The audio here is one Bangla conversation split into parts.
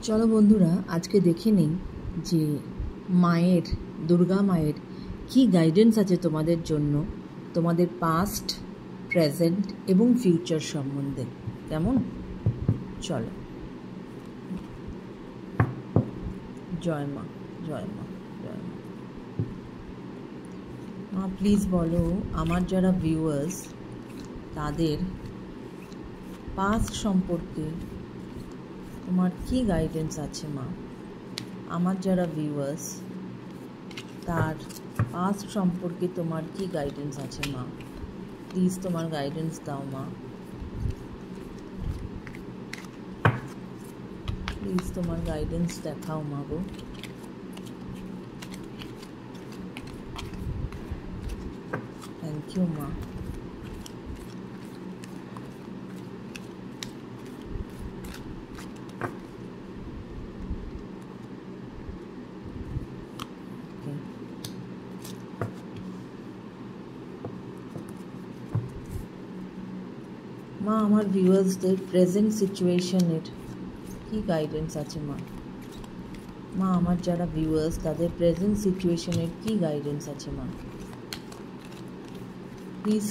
চলো বন্ধুরা, আজকে দেখে নিই যে মায়ের, দুর্গা মায়ের কি গাইডেন্স আছে তোমাদের জন্য, তোমাদের পাস্ট, প্রেজেন্ট এবং ফিউচার সম্বন্ধে। কেমন? চলো। জয় মা, জয় মা, জয় মা। মা প্লিজ বলো, আমার যারা ভিউয়ার্স তাদের পাস্ট সম্পর্কে তোমার কি গাইডেন্স আছে মা? আমার যারা ভিউয়ার্স তার পাস্ট সম্পর্কে তোমার কি গাইডেন্স আছে মা? প্লিজ তোমার গাইডেন্স দাও মা, প্লিজ তোমার গাইডেন্স দেখাও মা গো। থ্যাংক ইউ মা। মা আমার ভিউয়ার্সদের প্রেজেন্ট সিচুয়েশনের কি গাইডেন্স আছে মা? মা আমার যারা ভিউয়ার্স তাদের প্রেজেন্ট সিচুয়েশনের কি গাইডেন্স আছে মা? প্লিজ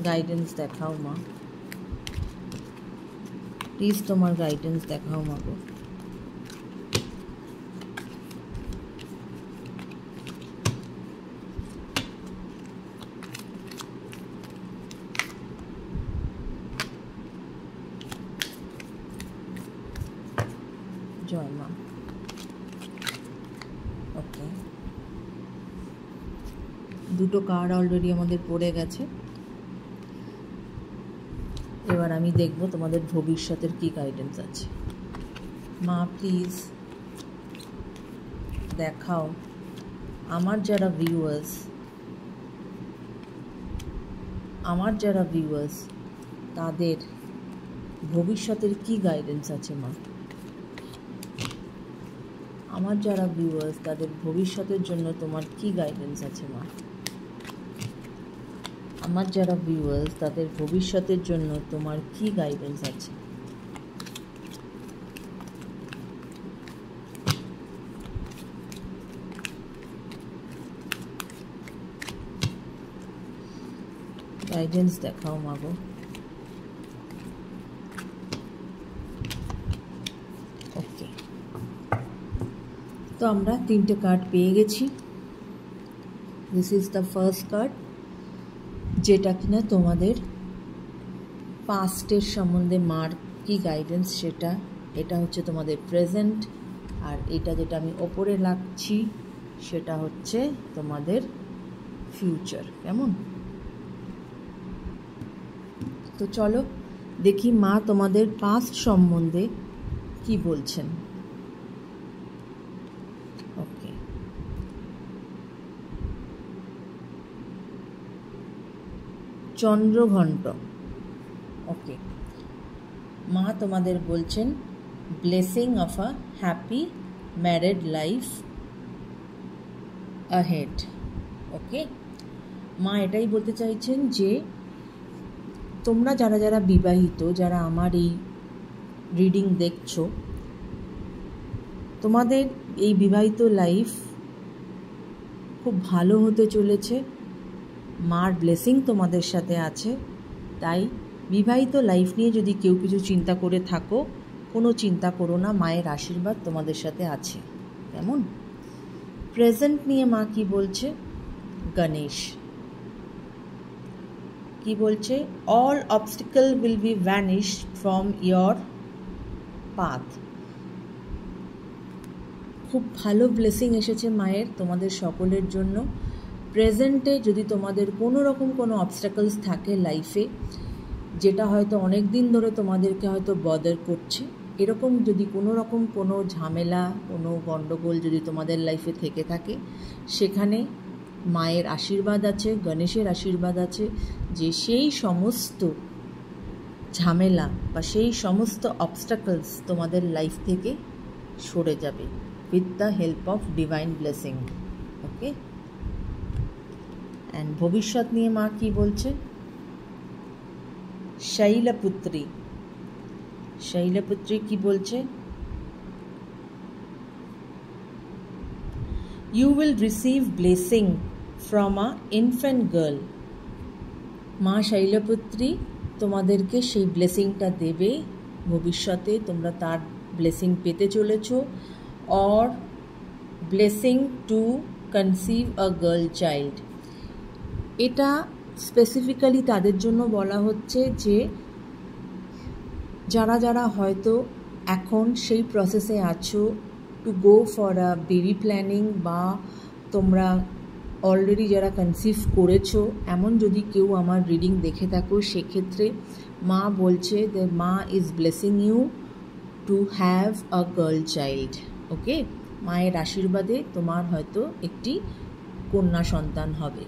গাইডেন্স দেখাও মা, প্লিজ তোমার গাইডেন্স দেখাও মা গো। জয় মা। ওকে, দুটো কার্ড অলরেডি আমাদের পড়ে গেছে। এবার আমি দেখব তোমাদের ভবিষ্যতের কি গাইডেন্স আছে। মা প্লিজ দেখাও আমার যারা ভিউয়ার্স তাদের ভবিষ্যতের কি গাইডেন্স আছে মা? আমার যারা ভিউয়ার্স তাদের ভবিষ্যতের জন্য তোমার কি গাইডেন্স আছে মা? আমার যারা ভিউয়ার্স তাদের ভবিষ্যতের জন্য তোমার কি গাইডেন্স আছে? গাইডেন্স দেখাও মা গো। ওকে, তো আমরা তিনটে কার্ড পেয়ে গেছি। This is the first card, যেটা কিনা তোমাদের পাস্টের সম্বন্ধে মার কি গাইডেন্স সেটা। এটা হচ্ছে তোমাদের প্রেজেন্ট, আর এটা যেটা আমি ওপরে রাখছি সেটা হচ্ছে তোমাদের ফিউচার। কেমন? তো চলো দেখি মা তোমাদের পাস্ট সম্বন্ধে কি বলছেন। ওকে, চন্দ্রঘণ্ট। ওকে, মা তোমাদের বলছেন blessing of a happy married life ahead. Okay, মা এটাই বলতে চাইছেন যে তোমরা যারা যারা বিবাহিত, যারা আমার এই রিডিং দেখছো, তোমাদের এই বিবাহিত লাইফ খুব ভালো হতে চলেছে। মার ব্লেসিং তোমাদের সাথে আছে। তাই বিবাহিত লাইফ নিয়ে যদি কেউ কিছু চিন্তা করে থাকো, কোনো চিন্তা করো না, মায়ের আশীর্বাদ তোমাদের সাথে আছে। কেমন? প্রেজেন্ট নিয়ে মা কি বলছে? গণেশ কি বলছে? All অবস্টিকল will be vanished from your path. খুব ভালো ব্লেসিং এসেছে মায়ের তোমাদের সকলের জন্য। প্রেজেন্টে যদি তোমাদের কোনো রকম কোনো অবস্ট্যাকলস থাকে লাইফে, যেটা হয়তো অনেক দিন ধরে তোমাদেরকে হয়তো বদার করছে, এরকম যদি কোনো রকম কোনো ঝামেলা, কোনো গণ্ডগোল যদি তোমাদের লাইফে থেকে থাকে, সেখানে মায়ের আশীর্বাদ আছে, গণেশের আশীর্বাদ আছে যে সেই সমস্ত ঝামেলা বা সেই সমস্ত অবস্ট্যাকলস তোমাদের লাইফ থেকে সরে যাবে with the help of divine blessing. Okay, and ভবিষ্যৎ নিয়ে মা কি বলছে? শৈলপুত্রী। শৈলপুত্রী কি বলছে? You will receive blessing from a infant girl. মা শৈলপুত্রী তোমাদেরকে সেই ব্লেসিংটা দেবে, ভবিষ্যতে তোমরা তার ব্লেসিং পেতে চলেছ। or blessing to conceive a girl child. এটা স্পেসিফিক্যালি তাদের জন্য বলা হচ্ছে যে যারা যারা হয়তো এখন সেই প্রসেসে আছো to go for a baby planning, বা তোমরা অলরেডি যারা কনসিভ করেছো এমন যদি কেউ আমার রিডিং দেখে থাকো, সেক্ষেত্রে মা বলছে যে মা is blessing you to have a girl child. Okay, মায়ের আশীর্বাদে তোমার হয়তো একটি কন্যা সন্তান হবে।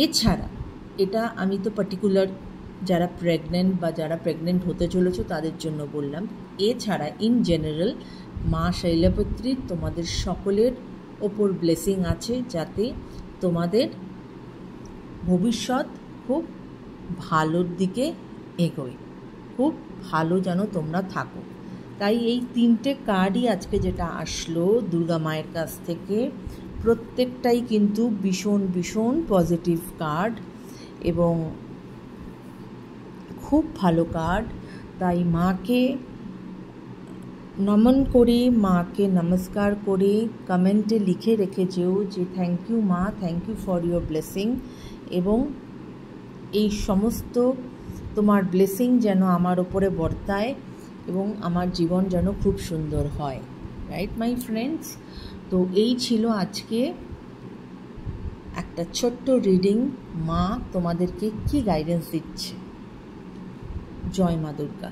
এছাড়া এটা আমি তো পার্টিকুলার যারা প্রেগনেন্ট বা যারা প্রেগনেন্ট হতে চলেছো তাদের জন্য বললাম। এছাড়া ইন জেনারেল মা শৈলপুত্রীর তোমাদের সকলের ওপর ব্লেসিং আছে যাতে তোমাদের ভবিষ্যৎ খুব ভালোর দিকে এগোয়, খুব ভালো যেন তোমরা থাকো। তাই এই তিনটে কার্ডই আজকে যেটা আসলো দুর্গা মায়ের কাছ থেকে, প্রত্যেকটাই কিন্তু ভীষণ ভীষণ পজিটিভ কার্ড এবং খুব ভালো কার্ড। তাই মাকে নমন করে, মাকে নমস্কার করে কমেন্টে লিখে রেখে যেও যে থ্যাংক ইউ মা, thank you for your blessing, এবং এই সমস্ত তোমার ব্লেসিং যেন আমার ওপরে বর্তায় এবং আমার জীবন যেন খুব সুন্দর হয়। Right my friends? তো এই ছিল আজকে একটা ছোট্ট রিডিং, মা তোমাদেরকে কি গাইডেন্স দিচ্ছে। জয় মা দুর্গা।